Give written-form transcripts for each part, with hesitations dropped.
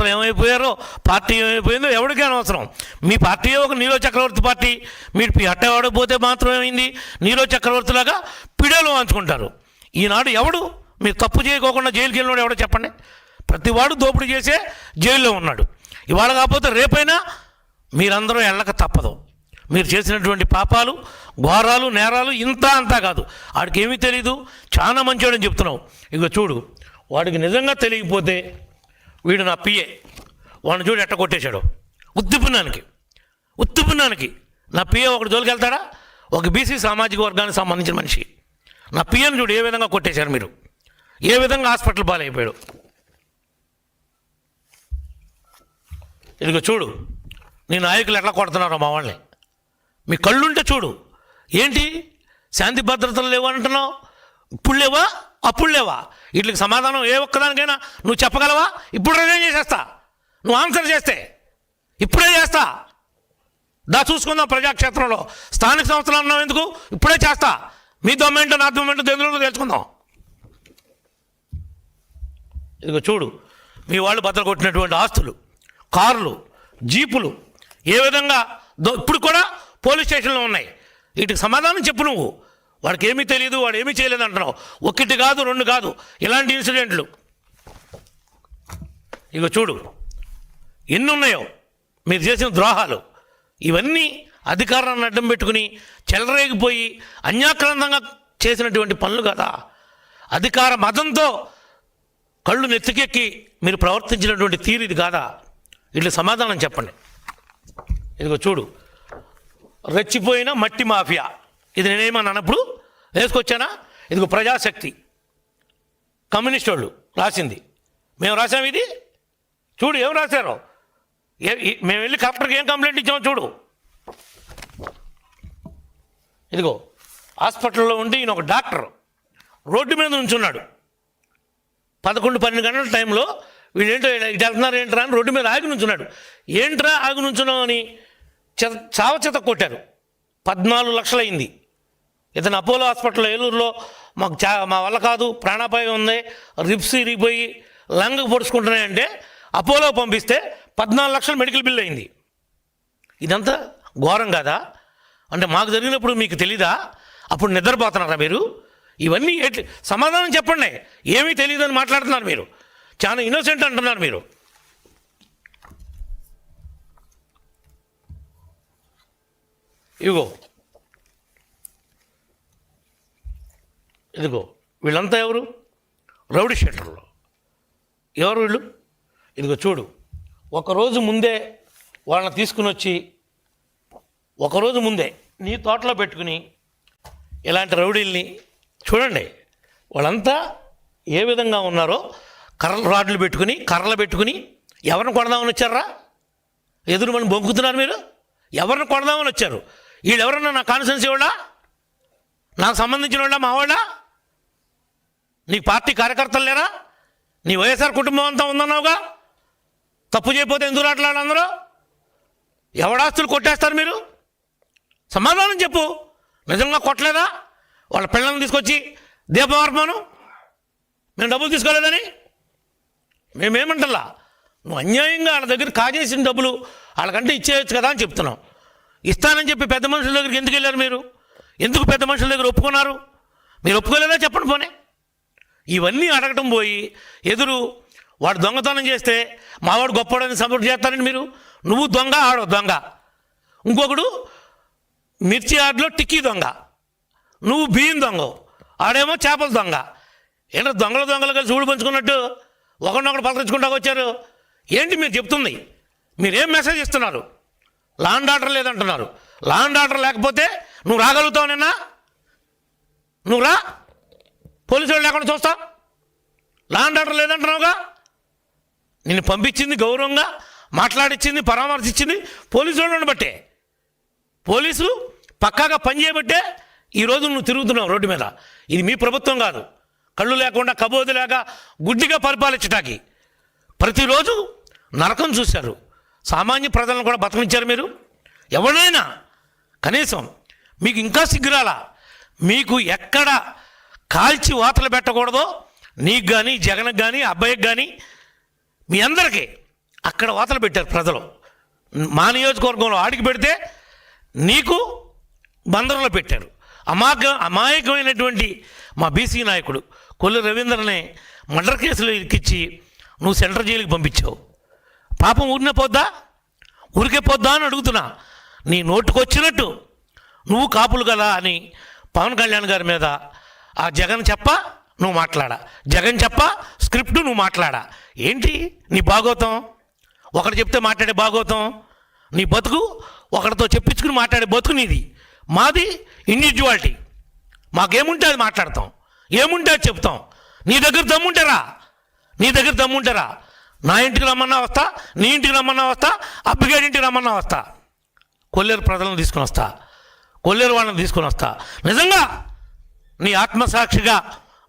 కార్యకర్తలు ఏమైపోయారో, పార్టీ ఏమైపోయిందో ఎవరికీ అనవసరం. మీ పార్టీ ఒక నీరో చక్రవర్తి పార్టీ. మీరు అట్టవాడకపోతే మాత్రం ఏమైంది, నీరో చక్రవర్తిలాగా పిడేలు వాంచుకుంటారు. ఈనాడు ఎవడు మీరు తప్పు చేయకోకుండా జైలుకి వెళ్ళినాడు ఎవడో చెప్పండి. ప్రతివాడు దోపిడీ చేసే జైల్లో ఉన్నాడు. ఇవాళ కాకపోతే రేపైనా మీరందరూ వెళ్ళక తప్పదు. మీరు చేసినటువంటి పాపాలు, ఘోరాలు, నేరాలు ఇంత అంతా కాదు. వాడికి ఏమీ తెలీదు, చాలా మంచివాడని చెప్తున్నావు. ఇక చూడు, వాడికి నిజంగా తెలియకపోతే వీడు నా పిఏ, వాడిని చూడు ఎట్ట కొట్టేశాడు. ఉత్తిపున్నానికి నా పిఏ ఒకటి జోలికి వెళ్తాడా? ఒక బీసీ సామాజిక వర్గానికి సంబంధించిన మనిషి నా పిఏని చూడు ఏ విధంగా కొట్టేశారు మీరు, ఏ విధంగా హాస్పిటల్ పాలైపోయాడు. ఇదిగో చూడు నీ నాయకులు ఎట్లా కొడుతున్నారో మా వాళ్ళని. మీ కళ్ళుంటే చూడు. ఏంటి శాంతి భద్రతలు లేవు అంటున్నావు? ఇప్పుడు లేవా, అప్పుడు లేవా? వీటికి సమాధానం ఏ ఒక్కదానికైనా నువ్వు చెప్పగలవా? ఇప్పుడు రిజైన్ చేసేస్తా, నువ్వు ఆన్సర్ చేస్తే ఇప్పుడే చేస్తా. చూసుకుందాం ప్రజాక్షేత్రంలో. స్థానిక సంస్థలు అన్నావు ఎందుకు? ఇప్పుడే చేస్తా. మీ దొమ్మేంటో నా దొమ్మేంటో ఎందుకు తెలుసుకుందాం. ఇదిగో చూడు మీ వాళ్ళు బద్దలు కొట్టినటువంటి ఆస్తులు, కార్లు, జీపులు ఏ విధంగా ఇప్పుడు కూడా పోలీస్ స్టేషన్లో ఉన్నాయి. వీటికి సమాధానం చెప్పు నువ్వు. వాడికి ఏమీ తెలియదు, వాడు ఏమీ చేయలేదు అంటున్నావు. ఒకటి కాదు, రెండు కాదు, ఇలాంటి ఇన్సిడెంట్లు ఇక చూడు ఎన్ని ఉన్నాయో మీరు చేసిన ద్రోహాలు. ఇవన్నీ అధికారాన్ని అడ్డం పెట్టుకుని చెలరేగిపోయి అన్యాక్రాంతంగా చేసినటువంటి పనులు కదా. అధికార మతంతో కళ్ళు నెత్తికెక్కి మీరు ప్రవర్తించినటువంటి తీరు ఇది కాదా? వీళ్ళు సమాధానం చెప్పండి. ఇదిగో చూడు రెచ్చిపోయిన మట్టి మాఫియా, ఇది నేనేమన్నా అన్నప్పుడు వేసుకొచ్చానా? ఇదిగో ప్రజాశక్తి, కమ్యూనిస్ట్ వాళ్ళు రాసింది, మేము రాసాము. ఇది చూడు ఏం రాశారో. మేము వెళ్ళి కలెక్టర్కి ఏం కంప్లైంట్ ఇచ్చామో చూడు. ఇదిగో హాస్పిటల్లో ఉండి ఈయన ఒక డాక్టర్ రోడ్డు మీద ఉంచున్నాడు. 11-12 గంటల టైంలో వీళ్ళేంటో ఇటు వెళ్తున్నారు ఏంట్రా అని రోడ్డు మీద ఆగి నుంచున్నాడు. ఏంట్రా ఆగి నుంచున్నావు అని చావచేత కొట్టారు. 14 లక్షలు అయింది. ఇతను అపోలో హాస్పిటల్లో ఏలూరులో మా వల్ల కాదు, ప్రాణాపాయం ఉంది, రిప్స్ ఇరిగిపోయి లంగ్ పొడుచుకుంటున్నాయంటే అపోలో పంపిస్తే 14 లక్షలు మెడికల్ బిల్ అయింది. ఇదంతా ఘోరం కాదా? అంటే మాకు జరిగినప్పుడు మీకు తెలీదా? అప్పుడు నిద్రపోతున్నారా మీరు? ఇవన్నీ సమాధానం చెప్పండి. ఏమీ తెలియదని మాట్లాడుతున్నారు మీరు, చాలా ఇన్నోసెంట్ అంటున్నారు మీరు. ఇదిగో వీళ్ళంతా ఎవరు? రౌడీ షీటర్లు. ఎవరు వీళ్ళు? ఇదిగో చూడు, ఒకరోజు ముందే వాళ్ళని తీసుకుని వచ్చి ఒకరోజు ముందే నీ తోటలో పెట్టుకుని ఇలాంటి రౌడీల్ని చూడండి. వాళ్ళంతా ఏ విధంగా ఉన్నారో. రాడ్లు పెట్టుకుని, కర్రలు పెట్టుకుని ఎవరిని కొడదామని వచ్చారా? ఎదురు మనం బొంకుతున్నారు మీరు. ఎవరిని కొడదామని వచ్చారు? వీళ్ళు ఎవరన్నా నా కాన్స్టిట్యున్సీ వాళ్ళా, నాకు సంబంధించిన వాళ్ళా, మా వాళ్ళా? నీ పార్టీ కార్యకర్తలు లేరా? నీ వైఎస్ఆర్ కుటుంబం అంతా ఉందన్నావుగా. తప్పు చేయకపోతే ఎందుకు రాట్లాడు అందరూ? ఎవడాస్తులు కొట్టేస్తారు మీరు? సమాధానం చెప్పు. నిజంగా కొట్టలేదా? వాళ్ళ పిల్లల్ని తీసుకొచ్చి దీపమార్పను మేము డబ్బులు తీసుకోలేదని మేమేమంటలా. నువ్వు అన్యాయంగా వాళ్ళ దగ్గర కాజేసిన డబ్బులు వాళ్ళకంటే ఇచ్చేయచ్చు కదా అని చెప్తున్నావు. ఇస్తానని చెప్పి పెద్ద మనుషుల దగ్గరికి ఎందుకు వెళ్ళారు మీరు? ఎందుకు పెద్ద మనుషుల దగ్గర ఒప్పుకున్నారు? మీరు ఒప్పుకోలేదా చెప్పండి పోనీ. ఇవన్నీ అడగటం పోయి ఎదురు వాడు దొంగతనం చేస్తే మావాడు గొప్పవాడని సపోర్ట్ చేస్తారని మీరు. నువ్వు దొంగ, ఆడో దొంగ. ఇంకొకడు మిర్చి ఆటలో టిక్కీ దొంగ, నువ్వు బియ్యం దొంగ, ఆడేమో చేపల దొంగ. ఏంటో దొంగలు కలిసి ఊడు పంచుకున్నట్టు ఒకరినొకరు పలకరించుకుంటా వచ్చారు. ఏంటి మీరు చెప్తుంది? మీరేం మెసేజ్ ఇస్తున్నారు? లా అండ్ ఆర్డర్ లేదంటున్నారు. లా అండ్ ఆర్డర్ లేకపోతే నువ్వు రాగలుగుతావు నిన్న? నువ్వు రా, పోలీసు వాళ్ళు లేకుండా చూస్తా. లా అండ్ ఆర్డర్ లేదంటున్నావుగా. నిన్ను పంపించింది గౌరవంగా మాట్లాడిచ్చింది, పరామర్శించింది పోలీసు వాళ్ళని బట్టే. పోలీసులు పక్కాగా పనిచేయబట్టే ఈరోజు నువ్వు తిరుగుతున్నావు రోడ్డు మీద. ఇది మీ ప్రభుత్వం కాదు. కళ్ళు లేకుండా కబోది లేక గుడ్డిగా పరిపాలించటానికి ప్రతిరోజు నరకం చూశారు. సామాన్య ప్రజలను కూడా బతకనిచ్చారు మీరు. ఎవరైనా కనీసం మీకు ఇంకా సిగ్గురాలా? మీకు ఎక్కడ కాల్చి వాతలు పెట్టకూడదో నీకు కానీ, జగన్కి కానీ, అబ్బాయికి కానీ, మీ అందరికీ అక్కడ వాతలు పెట్టారు ప్రజలు. మా నియోజకవర్గంలో ఆడికి పెడితే నీకు బందరంలో పెట్టారు. అమాయకమైనటువంటి మా బీసీ నాయకుడు కొల్లు రవీంద్రనే మర్డర్ కేసులో ఇరికిచ్చి నువ్వు సెంట్రల్ జైలుకి పంపించావు. పాపం ఊరినే పోద్దా? ఊరికే పోద్దా అని అడుగుతున్నా. నీ నోటుకొచ్చినట్టు నువ్వు కాపులు కదా అని పవన్ కళ్యాణ్ గారి మీద ఆ జగన్ చెప్ప నువ్వు మాట్లాడా, జగన్ చెప్ప స్క్రిప్ట్ నువ్వు మాట్లాడా. ఏంటి నీ భాగోతం? ఒకటి చెప్తే మాట్లాడే భాగోతం నీ బతుకు, ఒకరితో చెప్పించుకుని మాట్లాడే బతుకు నీది. మాది ఇండివిజువాలిటీ. మాకేముంటే అది మాట్లాడతాం, ఏముంటే అది చెప్తాం. నీ దగ్గర దమ్ముంటారా? నా ఇంటికి రమ్మన్నా వస్తా, నీ ఇంటికి రమ్మన్నా వస్తా, అబ్బిగాడి ఇంటికి రమ్మన్నా వస్తా, కొల్లేరు ప్రజలను తీసుకుని వస్తా, కొల్లేరు వాళ్ళని తీసుకుని వస్తా. నిజంగా నీ ఆత్మసాక్షిగా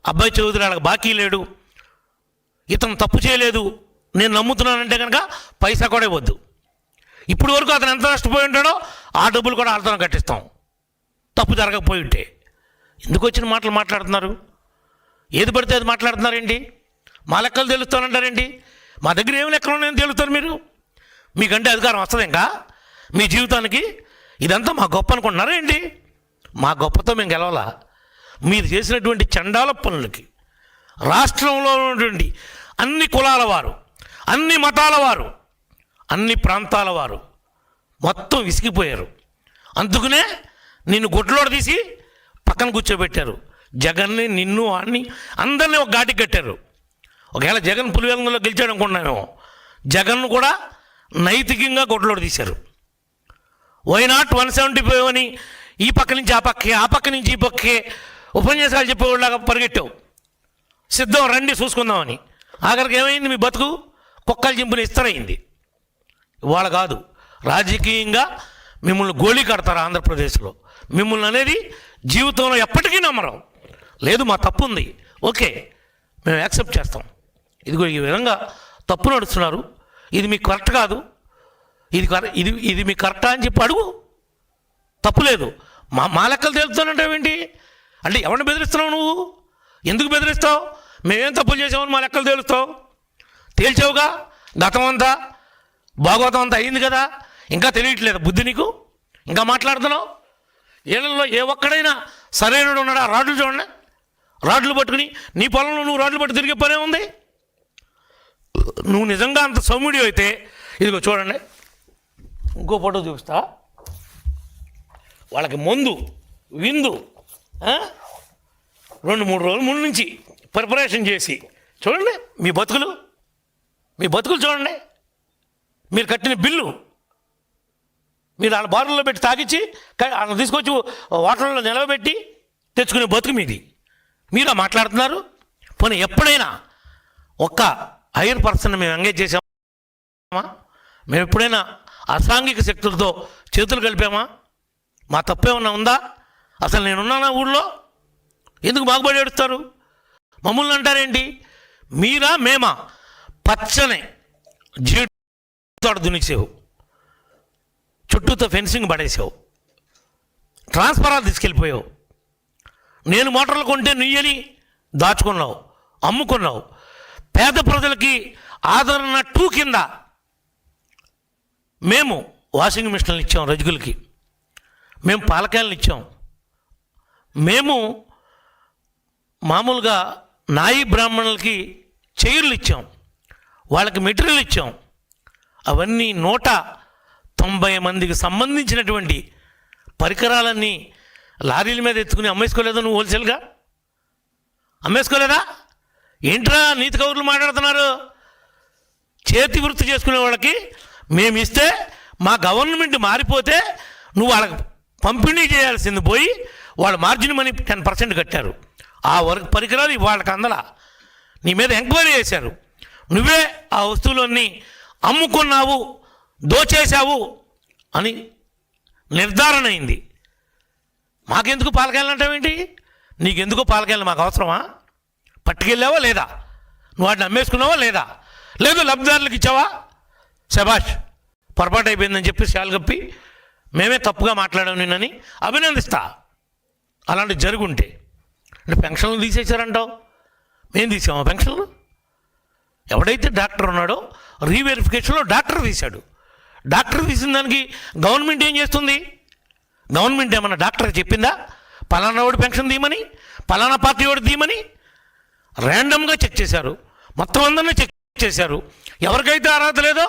అబ్బాయి చౌదరి వాళ్ళకి బాకీ లేడు, ఇతను తప్పు చేయలేదు, నేను నమ్ముతున్నానంటే కనుక పైసా కూడా ఇవ్వద్దు. ఇప్పుడు వరకు అతను ఎంత నష్టపోయి ఉంటాడో ఆ డబ్బులు కూడా అతను కట్టిస్తాం, తప్పు జరగకపోయి ఉంటే. ఎందుకు వచ్చిన మాటలు మాట్లాడుతున్నారు? ఏది పడితే అది మాట్లాడుతున్నారేంటి? మా లెక్కలు తెలుస్తానంటారేంటి? మా దగ్గర ఏమి లెక్కలు ఉన్నాయని తెలుస్తారు మీరు. మీకంటే అధికారం వస్తుంది ఇంకా మీ జీవితానికి. ఇదంతా మా గొప్ప అనుకుంటున్నారా ఏంటి? మా గొప్పతో మేము గెలవాలా? మీరు చేసినటువంటి చండాల పనులకి రాష్ట్రంలో ఉన్నటువంటి అన్ని కులాల వారు, అన్ని మతాల వారు, అన్ని ప్రాంతాల వారు మొత్తం విసిగిపోయారు. అందుకనే నిన్ను గుడ్లోడ తీసి పక్కన కూర్చోబెట్టారు. జగన్ని, నిన్ను, వాడిని అందరినీ ఒక ఘాటికి కట్టారు. ఒకవేళ జగన్ పులివెందులో గెలిచాడు అనుకున్నామేమో, జగన్ను కూడా నైతికంగా గుడ్లోడ తీశారు. వైనాట్ 175 అని ఈ పక్క నుంచి ఆ పక్కే, ఆ పక్క నుంచి ఈ పక్కే ఉపన్యాసాలు చెప్పేవాళ్ళగా పరిగెట్టావు. సిద్ధం రండి చూసుకుందామని. ఆఖరికి ఏమైంది? మీ బతుకు కుక్కలు చింపిన ఇస్తరైంది. ఇవాళ కాదు, రాజకీయంగా మిమ్మల్ని గోళీ కడతారు ఆంధ్రప్రదేశ్లో. మిమ్మల్ని అనేది జీవితంలో ఎప్పటికీ నమ్మరు. లేదు మా తప్పు ఉంది, ఓకే మేము యాక్సెప్ట్ చేస్తాం. ఇదిగో ఈ విధంగా తప్పు నడుస్తున్నారు, ఇది మీకు కరెక్ట్ కాదు, ఇది మీకు కరెక్టా అని చెప్పి అడుగు. తప్పులేదు. మా లెక్కలు తేలుతానంటావేంటి? అంటే ఎవరిని బెదిరిస్తున్నావు నువ్వు? ఎందుకు బెదిరిస్తావు? మేమేం తప్పులు చేసామని మా లెక్కలు తేలుస్తావు? తేల్చావుగా, గతం అంతా భాగవతం అంతా అయింది కదా, ఇంకా తెలియట్లేదు బుద్ధి నీకు? ఇంకా మాట్లాడుతున్నావు? ఏళ్ళల్లో ఏ ఒక్కడైనా సరైనడు ఉన్నాడా? రాడ్లు చూడండి, రాడ్లు పట్టుకుని నీ పొలంలో నువ్వు రాడ్లు పట్టు తిరిగే పనే ఉంది. నువ్వు నిజంగా అంత సౌమ్యుడి అయితే ఇదిగో చూడండి, ఇంకో ఫోటో చూపిస్తా. వాళ్ళకి మందు విందు 2-3 రోజుల ముందు నుంచి ప్రిపరేషన్ చేసి చూడండి. మీ బతుకులు చూడండి. మీరు కట్టిన బిల్లు మీరు వాళ్ళ బారుల్లో పెట్టి తాగిచ్చి వాళ్ళని తీసుకొచ్చి హోటల్లో నిలవబెట్టి తెచ్చుకునే బతుకు మీది. మీరా మాట్లాడుతున్నారు? పోనీ ఎప్పుడైనా ఒక్క హైయర్ పర్సన్ మేము ఎంగేజ్ చేసామా? మేము ఎప్పుడైనా అసాంఘిక శక్తులతో చేతులు కలిపామా? మా తప్పేమన్నా ఉందా? అసలు నేనున్నానా ఊళ్ళో? ఎందుకు బాగుపడి ఏడుస్తారు? మమ్మల్ని అంటారేంటి? మీరా మేమా? పచ్చనే జీడితోట దునిసేవు, చుట్టూతో ఫెన్సింగ్ పడేసావు, ట్రాన్స్ఫరాలు తీసుకెళ్ళిపోయావు. నేను మోటార్లు కొంటే నుయ్యని దాచుకున్నావు, అమ్ముకున్నావు. పేద ప్రజలకి ఆదరణ 2 కింద మేము వాషింగ్ మిషన్లు ఇచ్చాం, రజకులకి మేము పాలకాయలను ఇచ్చాం, మేము మామూలుగా నాయి బ్రాహ్మణులకి చైర్లు ఇచ్చాం, వాళ్ళకి మెటీరియల్ ఇచ్చాం. అవన్నీ 190 మందికి సంబంధించినటువంటి పరికరాలన్నీ లారీల మీద ఎత్తుకుని అమ్మేసుకోలేదా నువ్వు? హోల్సేల్గా అమ్మేసుకోలేదా? ఏంట్రా నీతి కౌరులు మాట్లాడుతున్నారు? చేతి వృత్తి చేసుకునే వాళ్ళకి మేము ఇస్తే మా గవర్నమెంట్ మారిపోతే నువ్వు వాళ్ళకి పంపిణీ చేయాల్సింది పోయి వాళ్ళ మార్జిన్ మనీ 10% కట్టారు. ఆ వర్క్ పరికరాలు వాళ్ళకి అందలా. నీ మీద ఎంక్వైరీ చేశారు. నువ్వే ఆ వస్తువులన్నీ అమ్ముకున్నావు, దోచేశావు అని నిర్ధారణ అయింది. మాకెందుకు పాలకాయలు అంటావేంటి? నీకెందుకో పాలకాయలు మాకు అవసరమా? పట్టుకెళ్ళావా లేదా? నువ్వు వాటిని అమ్మేసుకున్నావా లేదా? లేదు లబ్ధిదారులకు ఇచ్చావా? శబాష్, పొరపాటు అయిపోయిందని చెప్పి శాలు కప్పి మేమే తప్పుగా మాట్లాడాం నిన్నని అభినందిస్తా. అలాంటి జరుగుంటే. అంటే పెన్షన్లు తీసేశారంటావు, మేము తీసామా పెన్షన్లు? ఎవడైతే డాక్టర్ ఉన్నాడో రీవెరిఫికేషన్లో డాక్టర్ తీశాడు. డాక్టర్ తీసిన దానికి గవర్నమెంట్ ఏం చేస్తుంది? గవర్నమెంట్ ఏమన్నా డాక్టర్ చెప్పిందా పలానా వాడు పెన్షన్ తీయమని, పలానా పార్టీ వాడు తీయమని? ర్యాండమ్గా చెక్ చేశారు, మొత్తం అందరినీ చెక్ చేశారు. ఎవరికైతే అర్హత లేదో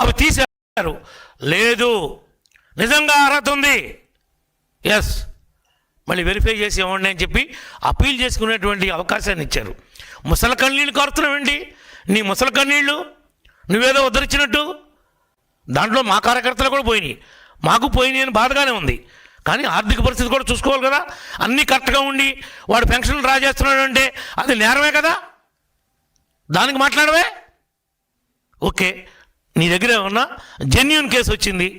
అవి తీశారు. లేదు, నిజంగా అర్హత ఉంది, ఎస్, మళ్ళీ వెరిఫై చేసి ఇవ్వండి అని చెప్పి అప్పీల్ చేసుకునేటువంటి అవకాశాన్ని ఇచ్చారు. ముసలి కన్నీళ్ళు కారుతున్నావేంటి? నీ ముసలి కన్నీళ్ళు నువ్వేదో ఉద్ధరించినట్టు. దాంట్లో మా కార్యకర్తలు కూడా పోయినాయి, మాకు పోయినాయి అని బాధగానే ఉంది. కానీ ఆర్థిక పరిస్థితి కూడా చూసుకోవాలి కదా. అన్నీ కరెక్ట్గా ఉండి వాడు పెన్షన్లు డ్రా చేస్తున్నాడు అంటే అది నేరమే కదా. దానికి మాట్లాడవే. ఓకే, నీ దగ్గర ఏమన్నా జెన్యూన్ కేసు వచ్చింది,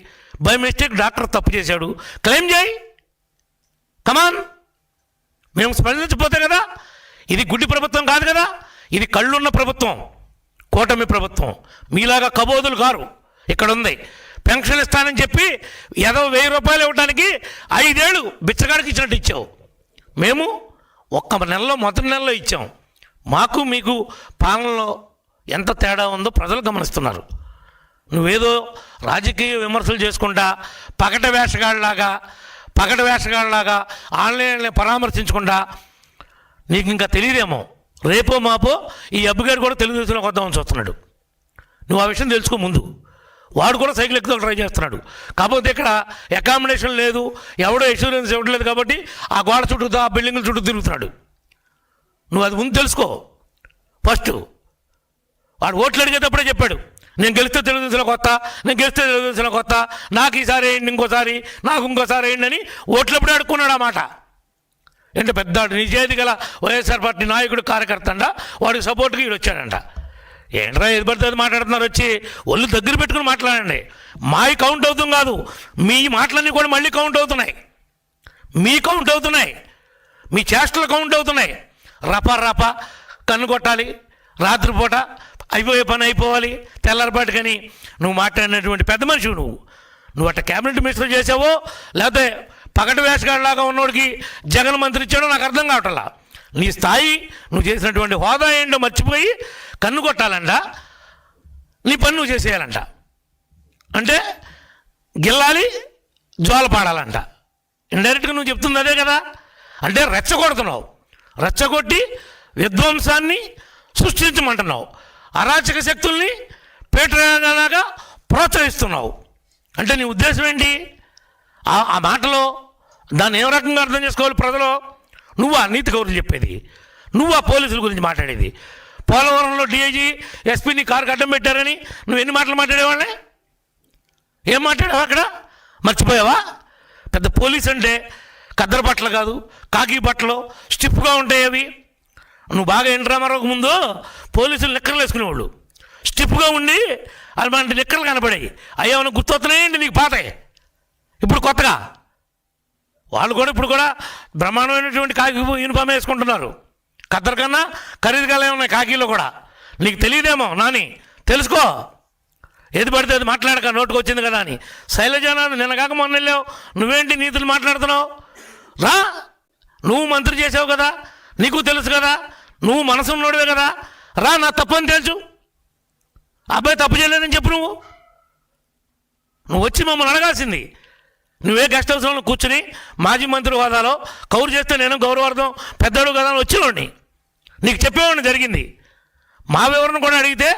బై మిస్టేక్ డాక్టర్ తప్పు చేశాడు, క్లెయిమ్ చేయి, కమాన్. మేము స్పందించకపోతే కదా. ఇది గుడ్డి ప్రభుత్వం కాదు కదా, ఇది కళ్ళున్న ప్రభుత్వం, కూటమి ప్రభుత్వం. మీలాగా కబోదులు కారు. ఇక్కడ ఉంది పెన్షన్ ఇస్తానని చెప్పి ఏదో 1000 రూపాయలు ఇవ్వడానికి 5 ఏళ్ళు బిచ్చగాడికి ఇచ్చినట్టు ఇచ్చావు. మేము ఒక్క నెలలో మొదటి నెలలో ఇచ్చాం. మాకు మీకు పాలనలో ఎంత తేడా ఉందో ప్రజలు గమనిస్తున్నారు. నువ్వేదో రాజకీయ విమర్శలు చేసుకుంటా పగట వేషగాళ్ళలాగా ఆన్లైన్లో పరామర్శించకుండా నీకు ఇంకా తెలియదేమో, రేపో మాపో ఈ అబ్బుగారు కూడా తెలుగుదేశంలోకి వద్దామని చూస్తున్నాడు. నువ్వు ఆ విషయం తెలుసుకో ముందు. వాడు కూడా సైకిల్ ఎక్కువ ట్రై చేస్తున్నాడు. కాకపోతే ఇక్కడ అకామిడేషన్ లేదు, ఎవడో ఇన్సూరెన్స్ ఇవ్వట్లేదు కాబట్టి ఆ గోడ చుట్టూ ఆ బిల్డింగ్ల చుట్టూ తిరుగుతున్నాడు. నువ్వు అది ముందు తెలుసుకో ఫస్ట్. వాడు ఓట్లు అడిగేటప్పుడే చెప్పాడు, నేను గెలిస్తే తెలుగుదేశంలోకి వస్తా, నాకు ఈసారి వేయండి, నాకు ఇంకోసారి వేయండి అని ఓట్లప్పుడే అడుక్కున్నాడు. ఆ మాట అంటే పెద్ద నిజాయితీ గల వైఎస్ఆర్ పార్టీ నాయకుడు కార్యకర్త అంట, వాడికి సపోర్ట్గా వీడు వచ్చాడంట. ఏంట్రా ఏది పడితే అది మాట్లాడుతున్నారు, వచ్చి ఒళ్ళు దగ్గర పెట్టుకుని మాట్లాడండి. మావి కౌంట్ అవుతుంది కాదు, మీ మాటలన్నీ కూడా మళ్ళీ కౌంట్ అవుతున్నాయి, మీ చేష్టలు కౌంట్ అవుతున్నాయి. రప కన్ను కొట్టాలి, రాత్రిపూట అయిపోయే పని అయిపోవాలి, తెల్లారిపాటికని నువ్వు మాట్లాడినటువంటి పెద్ద మనిషి. నువ్వు అట్ట క్యాబినెట్ మినిస్టర్ చేసావో లేకపోతే పగటి వేషగాడిలాగా ఉన్నోడికి జగన్ మంత్రి ఇచ్చాడో నాకు అర్థం కావట్లా. నీ స్థాయి, నువ్వు చేసినటువంటి హోదా ఏంటో మర్చిపోయి కన్ను కొట్టాలంట, నీ పని నువ్వు చేసేయాలంట, అంటే గిల్లాలి, జోల పాడాలంట. ఇండైరెక్ట్గా నువ్వు చెప్తుంది అదే కదా. అంటే రెచ్చగొడుతున్నావు, రెచ్చగొట్టి విధ్వంసాన్ని సృష్టించమంటున్నావు, అరాచక శక్తుల్ని పేటలాగా ప్రోత్సహిస్తున్నావు. అంటే నీ ఉద్దేశం ఏంటి? ఆ మాటలో దాన్ని ఏ రకంగా అర్థం చేసుకోవాలి ప్రజలు? నువ్వు ఆ నీతి కౌరులు చెప్పేది, నువ్వు ఆ పోలీసుల గురించి మాట్లాడేది, పోలవరంలో డిఐజీ ఎస్పీని కారుకి అడ్డం పెట్టారని నువ్వు ఎన్ని మాటలు మాట్లాడేవాళ్ళే? ఏం మాట్లాడావు అక్కడ? మర్చిపోయావా? పెద్ద పోలీస్ అంటే కద్దరు బట్టలు కాదు, కాకి బట్టలు స్టిఫ్గా ఉంటాయి అవి. నువ్వు బాగా ఎన్టీ రామారావుకు ముందు పోలీసులు నిక్కర్లు వేసుకునేవాళ్ళు, స్టిఫ్గా ఉండి అలాంటి నిక్కర్లు కనపడాయి. అయ్యా ఏమైనా గుర్తొస్తున్నాయండి నీకు పాతాయి? ఇప్పుడు కొత్తగా వాళ్ళు కూడా ఇప్పుడు కూడా బ్రహ్మాండమైనటువంటి కాకి యూనిఫామ్ వేసుకుంటున్నారు. కద్దరు కన్నా ఖరీదుగానే ఉన్నాయి కాకీలో కూడా. నీకు తెలియదేమో నాని, తెలుసుకో. ఏది పడితే అది మాట్లాడక, నోటుకు వచ్చింది కదా అని. శైలజానాథ్ నిన్న కాక మొన్న వెళ్ళావు, నువ్వేంటి నీతులు మాట్లాడుతున్నావు? రా, నువ్వు మంత్రి చేసావు కదా, నీకు తెలుసు కదా, నువ్వు మనసున్నోడివే కదా, రా, నా తప్పు అని తెలుసు. అబ్బాయి తప్పు చేయలేదని చెప్పు. నువ్వు వచ్చి మమ్మల్ని అడగాల్సింది. నువ్వే గెస్ట్ హౌస్లో కూర్చుని మాజీ మంత్రి హోదాలో కౌరు చేస్తే నేను గౌరవార్థం పెద్దడు కదా అని వచ్చినోడిని, నీకు చెప్పేవాడిని జరిగింది. మా వివరణ కూడా అడిగితే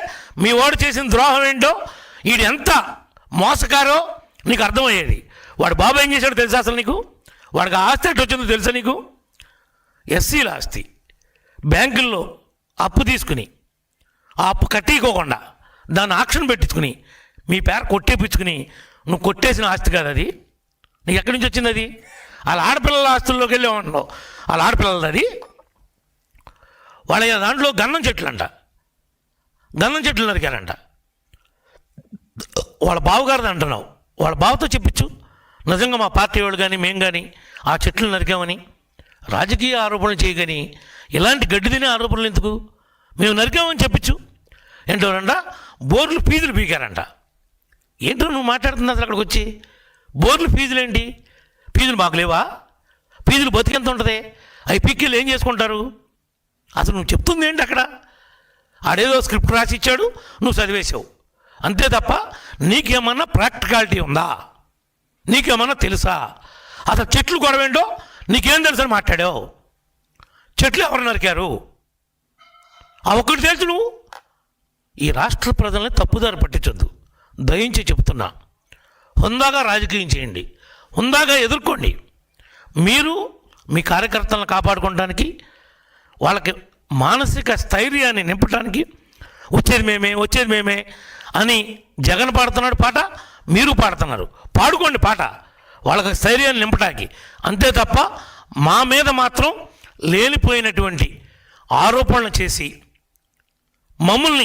మీ వాడు చేసిన ద్రోహం ఏంటో, వీడు ఎంత మోసకారో నీకు అర్థమయ్యేది. వాడు బాబు ఏం చేశాడో తెలుసా అసలు నీకు? వాడికి ఆస్తి ఎట్టు వచ్చిందో తెలుసా నీకు? ఎస్సీల ఆస్తి బ్యాంకుల్లో అప్పు తీసుకుని ఆ అప్పు కట్టికోకుండా దాన్ని ఆక్షన్ పెట్టించుకుని మీ పేరు కొట్టేపించుకుని నువ్వు కొట్టేసిన ఆస్తి కాదు అది. నీకు ఎక్కడి నుంచి వచ్చింది అది? వాళ్ళ ఆడపిల్లల ఆస్తుల్లోకి వెళ్ళేవాళ్ళు, వాళ్ళ ఆడపిల్లలది అది. వాళ్ళ దాంట్లో గంధం చెట్లు అంట, గంధం చెట్లు నరికారంట. వాళ్ళ బావగారిది అంటున్నావు, వాళ్ళ బావతో చెప్పించు నిజంగా మా పార్టీ వాళ్ళు కానీ మేము కానీ ఆ చెట్లు నరికామని. రాజకీయ ఆరోపణలు చేయగాని ఇలాంటి గడ్డి తినే ఆరోపణలు ఎందుకు? మేము నరికామని చెప్పించు. ఏంటోనంట బోర్లు ఫీజులు పీకారంట. ఏంటో నువ్వు మాట్లాడుతున్నా అసలు అక్కడికి వచ్చి? బోర్లు ఫీజులు ఏంటి? ఫీజులు మాకు లేవా? ఫీజులు బతికెంత ఉంటుంది? అవి పీక్కిళ్ళు ఏం చేసుకుంటారు? అసలు నువ్వు చెప్తుంది ఏంటి అక్కడ? ఆడేదో స్క్రిప్ట్ రాసి ఇచ్చాడు, నువ్వు చదివేసావు అంతే తప్ప నీకేమన్నా ప్రాక్టికాలిటీ ఉందా? నీకేమన్నా తెలుసా? అసలు చెట్లు గొడవేంటో నీకేం తెలుసని మాట్లాడావు? చెట్లు ఎవరు నరికారు? ఆ ఒక్కటి తెలుసు నువ్వు. ఈ రాష్ట్ర ప్రజల్ని తప్పుదారి పట్టించొద్దు, దయించి చెబుతున్నా. హుందాగా రాజకీయం చేయండి, హుందాగా ఎదుర్కోండి. మీరు మీ కార్యకర్తలను కాపాడుకోవడానికి, వాళ్ళకి మానసిక స్థైర్యాన్ని నింపడానికి వచ్చేది మేమే అని జగన్ పాడుతున్నాడు పాట, మీరు పాడుతున్నారు. పాడుకోండి పాట, వాళ్ళకి స్థైర్యాన్ని నింపడానికి. అంతే తప్ప మా మీద మాత్రం లేనిపోయినటువంటి ఆరోపణలు చేసి మమ్మల్ని